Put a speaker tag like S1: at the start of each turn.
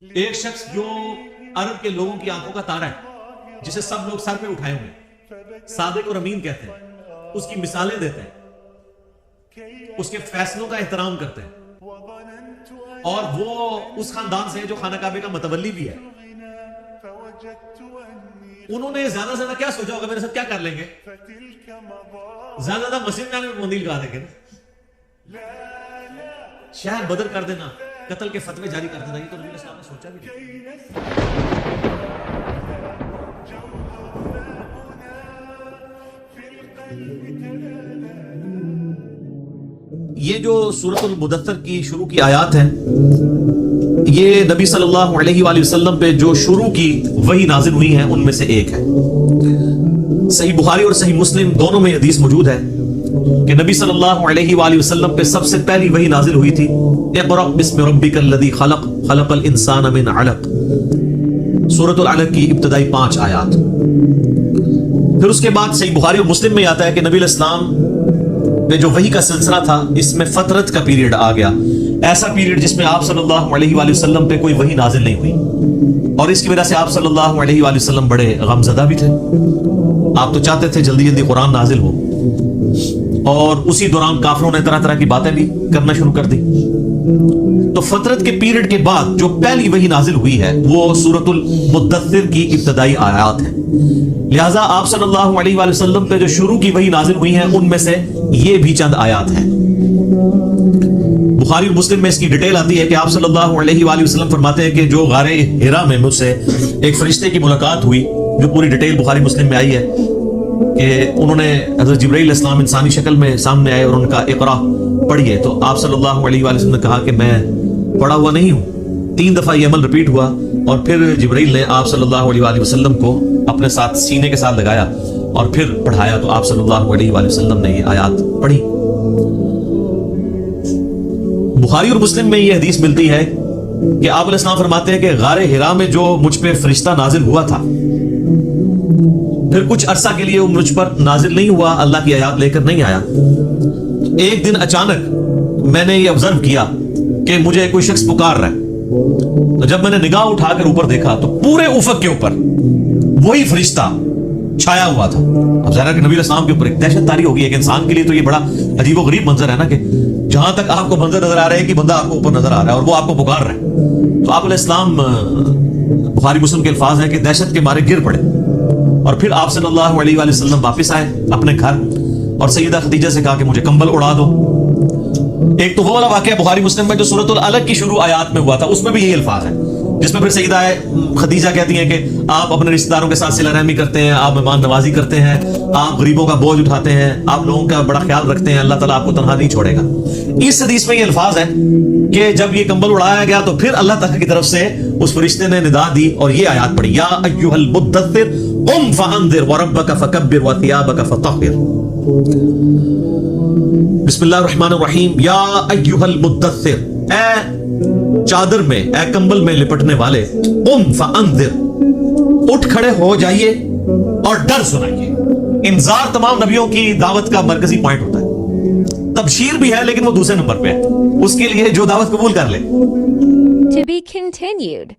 S1: ایک شخص جو عرب کے لوگوں کی آنکھوں کا تارا ہے، جسے سب لوگ سر پہ اٹھائے ہوئے، صادق اور امین کہتے ہیں، اس کی مثالیں دیتے ہیں، اس کے فیصلوں کا احترام کرتے ہیں، اور وہ اس خاندان سے ہے جو خانہ کعبے کا متولی بھی ہے۔ انہوں نے زیادہ سے زیادہ کیا سوچا ہوگا میرے ساتھ کیا کر لیں گے؟ زیادہ زیادہ مسجد میں مندیل لگا دیں گے نا، شہر بدر کر دینا، قتل کے فتوے جاری کر دینا، یہ تو نبی علیہ السلام نے سوچا بھی نہیں۔ یہ جو سورۃ المدثر کی شروع کی آیات ہیں، یہ نبی صلی اللہ علیہ وآلہ وسلم پہ جو شروع کی وحی نازل ہوئی ہیں ان میں سے ایک ہے۔ صحیح بخاری اور صحیح مسلم دونوں میں حدیث موجود ہے کہ نبی صلی اللہ علیہ وآلہ وسلم پہ سب سے پہلی وحی نازل ہوئی تھی، اقرأ بسم ربک الذی خلق خلق الانسان من علق، سورۃ العلق کی ابتدائی 5 آیات۔ پھر اس کے بعد صحیح بخاری اور مسلم میں آتا ہے کہ نبی علیہ السلام پہ جو وحی کا سلسلہ تھا، اس میں فترت کا پیریڈ آ گیا، ایسا پیریڈ جس میں آپ صلی اللہ علیہ وآلہ وسلم پہ کوئی وحی نازل نہیں ہوئی، اور اس کی وجہ سے آپ صلی اللہ علیہ وآلہ وسلم بڑے غمزدہ بھی تھے۔ آپ تو چاہتے تھے جلدی جلدی قرآن نازل ہو، اور اسی دوران کافروں نے طرح طرح کی باتیں بھی کرنا شروع کر دی۔ تو فترت کے پیریڈ کے بعد جو پہلی وحی نازل ہوئی ہے وہ سورۃ المدثر کی ابتدائی آیات ہیں، لہٰذا آپ صلی اللہ علیہ وآلہ وسلم پہ جو شروع کی وحی نازل ہوئی ہیں ان میں سے یہ بھی چند آیات ہیں۔ بخاری اور مسلم میں اس کی ڈیٹیل آتی ہے کہ آپ صلی اللہ علیہ وآلہ وسلم فرماتے ہیں کہ جو غار حرا میں مجھ سے ایک فرشتے کی ملاقات ہوئی، جو پوری ڈیٹیل بخاری مسلم میں آئی ہے کہ انہوں نے حضرت جبرائیل علیہ السلام انسانی شکل میں سامنے آئے اور ان کا اقرا پڑھیے، تو آپ صلی اللہ علیہ وآلہ وسلم نے کہا کہ میں پڑھا ہوا نہیں ہوں۔ 3 دفعہ یہ عمل رپیٹ ہوا، اور پھر جبرائیل نے آپ صلی اللہ علیہ وآلہ وسلم کو اپنے ساتھ سینے کے ساتھ لگایا اور پھر پڑھایا، تو آپ صلی اللہ علیہ وآلہ وسلم نے یہ آیات پڑھی۔ بخاری اور مسلم میں یہ حدیث ملتی ہے کہ آپ علیہ السلام فرماتے ہیں کہ غار حرا میں جو مجھ پہ فرشتہ نازل ہوا تھا، پھر کچھ عرصہ کے لیے وہ مجھ پر نازل نہیں ہوا، اللہ کی آیات لے کر نہیں آیا۔ ایک دن اچانک میں نے یہ آبزرو کیا کہ مجھے کوئی شخص پکار رہا ہے، تو جب میں نے نگاہ اٹھا کر اوپر دیکھا تو پورے افق کے اوپر وہی فرشتہ چھایا ہوا تھا۔ اب ظاہر ہے کہ نبی علیہ السلام کے اوپر ایک دہشت طاری ہوگی، ایک انسان کے لیے تو یہ بڑا عجیب و غریب منظر ہے نا، کہ جہاں تک آپ کو منظر نظر آ رہا ہے کہ بندہ آپ کو اوپر نظر آ رہا ہے اور وہ آپ کو پکار رہا ہے۔ تو آپ علیہ السلام، بخاری مسلم کے الفاظ ہیں کہ دہشت کے مارے گر پڑے، اور پھر آپ صلی اللہ علیہ وآلہ وسلم واپس آئے اپنے گھر اور سیدہ خدیجہ سے کہا کہ مجھے کمبل اڑا دو۔ ایک تو وہ والا واقعہ بخاری مسلم میں جو سورۃ العلق کی شروع آیات میں ہوا تھا، اس میں بھی یہی الفاظ ہیں، جس میں پھر سیدہ خدیجہ کہتی ہیں کہ آپ اپنے رشتہ داروں کے ساتھ صلہ رحمی کرتے ہیں، آپ مہمان نوازی کرتے ہیں، آپ غریبوں کا بوجھ اٹھاتے ہیں، آپ لوگوں کا بڑا خیال رکھتے ہیں، اللہ تعالیٰ آپ کو تنہا نہیں چھوڑے گا۔ اس حدیث میں یہ الفاظ ہیں کہ جب یہ کمبل اڑایا گیا تو پھر اللہ تعالیٰ کی طرف سے اس فرشتے نے ندا دی اور یہ آیات پڑھی، یا ایھا المدثر قم فانذر وربک فکبر وثیابک فطہر۔ بسم اللہ الرحمن الرحیم، یا ایھا المدثر، اے چادر میں، اے کمبل میں لپٹنے والے، قم فانذر، اٹھ کھڑے ہو جائیے اور ڈر سنائیے۔ انذار تمام نبیوں کی دعوت کا مرکزی پوائنٹ ہوتا ہے، تبشیر بھی ہے لیکن وہ دوسرے نمبر پہ ہے، اس کے لیے جو دعوت قبول کر لے۔
S2: To be continued.